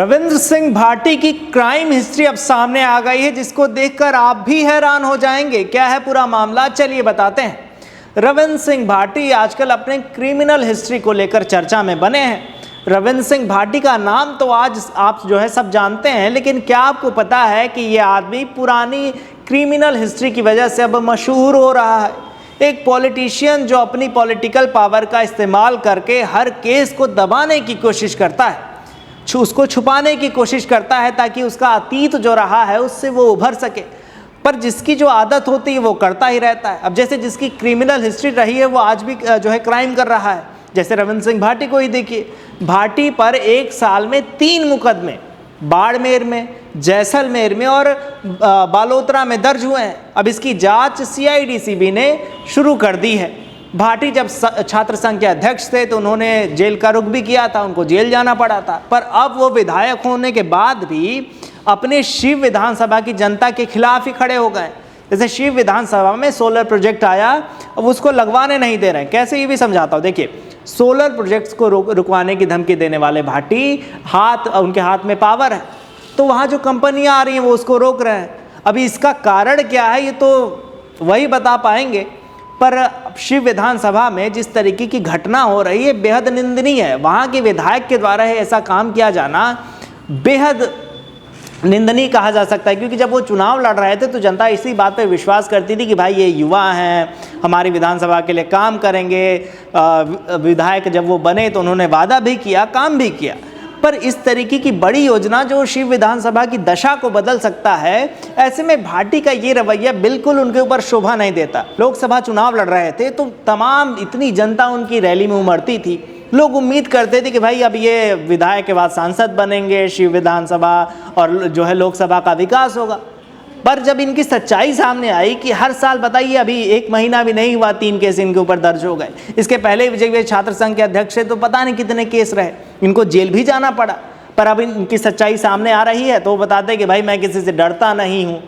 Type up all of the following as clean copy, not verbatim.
रविंद्र सिंह भाटी की crime history अब सामने आ गई है, जिसको देखकर आप भी हैरान हो जाएंगे। क्या है पूरा मामला, चलिए बताते हैं। रविंद्र सिंह भाटी आजकल अपने क्रिमिनल हिस्ट्री को लेकर चर्चा में बने हैं। रविंद्र सिंह भाटी का नाम तो आज आप जो है सब जानते हैं, लेकिन क्या आपको पता है कि ये आदमी पुरानी क्रिमिनल हिस्ट्री की वजह से अब मशहूर हो रहा है। एक पॉलिटिशियन जो अपनी पॉलिटिकल पावर का इस्तेमाल करके हर केस को दबाने की कोशिश करता है, उसको छुपाने की कोशिश करता है ताकि उसका अतीत जो रहा है उससे वो उभर सके, पर जिसकी जो आदत होती है वो करता ही रहता है। अब जैसे जिसकी क्रिमिनल हिस्ट्री रही है वो आज भी जो है क्राइम कर रहा है। जैसे रविंद्र सिंह भाटी को ही देखिए, भाटी पर एक साल में 3 मुकदमे बाड़मेर में, जैसलमेर में और बालोतरा में दर्ज हुए हैं। अब इसकी जांच CID-CB ने शुरू कर दी है। भाटी जब छात्र संघ के अध्यक्ष थे तो उन्होंने जेल का रुख भी किया था, उनको जेल जाना पड़ा था, पर अब वो विधायक होने के बाद भी अपने शिव विधानसभा की जनता के खिलाफ ही खड़े हो गए। जैसे शिव विधानसभा में सोलर प्रोजेक्ट आया, अब उसको लगवाने नहीं दे रहे हैं। कैसे, ये भी समझाता हूँ। देखिए, सोलर प्रोजेक्ट्स को रुकवाने की धमकी देने वाले भाटी उनके हाथ में पावर है, तो वहाँ जो कंपनियाँ आ रही हैं वो उसको रोक रहे हैं। अभी इसका कारण क्या है ये तो वही बता पाएंगे, पर शिव विधानसभा में जिस तरीके की घटना हो रही है बेहद निंदनीय है। वहाँ के विधायक के द्वारा ऐसा काम किया जाना बेहद निंदनीय कहा जा सकता है, क्योंकि जब वो चुनाव लड़ रहे थे तो जनता इसी बात पर विश्वास करती थी कि भाई ये युवा हैं, हमारी विधानसभा के लिए काम करेंगे। विधायक जब वो बने तो उन्होंने वादा भी किया, काम भी किया, पर इस तरीके की बड़ी योजना जो शिव विधानसभा की दशा को बदल सकता है, ऐसे में भाटी का ये रवैया बिल्कुल उनके ऊपर शोभा नहीं देता। लोकसभा चुनाव लड़ रहे थे तो तमाम इतनी जनता उनकी रैली में उमड़ती थी, लोग उम्मीद करते थे कि भाई अब ये विधायक के बाद सांसद बनेंगे, शिव विधानसभा और जो है लोकसभा का विकास होगा। पर जब इनकी सच्चाई सामने आई कि हर साल, बताइए अभी 1 महीना भी नहीं हुआ 3 केस इनके ऊपर दर्ज हो गए। इसके पहले विजय छात्र संघ के अध्यक्ष थे तो पता नहीं कितने केस रहे, इनको जेल भी जाना पड़ा। पर अब इनकी सच्चाई सामने आ रही है तो वो बताते हैं कि भाई मैं किसी से डरता नहीं हूँ।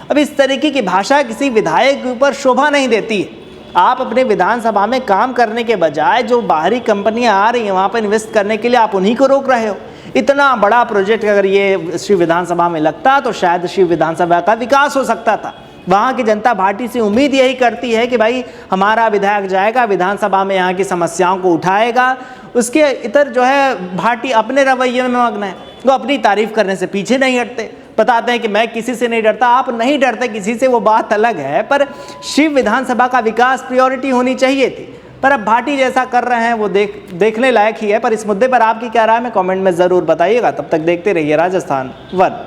अब इस तरीके की भाषा किसी विधायक के ऊपर शोभा नहीं देती है। आप अपने विधानसभा में काम करने के बजाय जो बाहरी कंपनियां आ रही हैं वहाँ पर इन्वेस्ट करने के लिए आप उन्हीं को रोक रहे हो। इतना बड़ा प्रोजेक्ट अगर ये शिव विधानसभा में लगता तो शायद शिव विधानसभा का विकास हो सकता था। वहाँ की जनता भाटी से उम्मीद यही करती है कि भाई हमारा विधायक जाएगा विधानसभा में, यहाँ की समस्याओं को उठाएगा। उसके इतर जो है भाटी अपने रवैये में मग्न है, वो अपनी तारीफ करने से पीछे नहीं हटते, बताते हैं कि मैं किसी से नहीं डरता। आप नहीं डरते किसी से, वो बात अलग है, पर शिव विधानसभा का विकास प्रायोरिटी होनी चाहिए थी। पर अब भाटी जैसा कर रहे हैं वो देखने लायक ही है। पर इस मुद्दे पर आपकी क्या राय है, कमेंट में ज़रूर बताइएगा। तब तक देखते रहिए राजस्थान वन।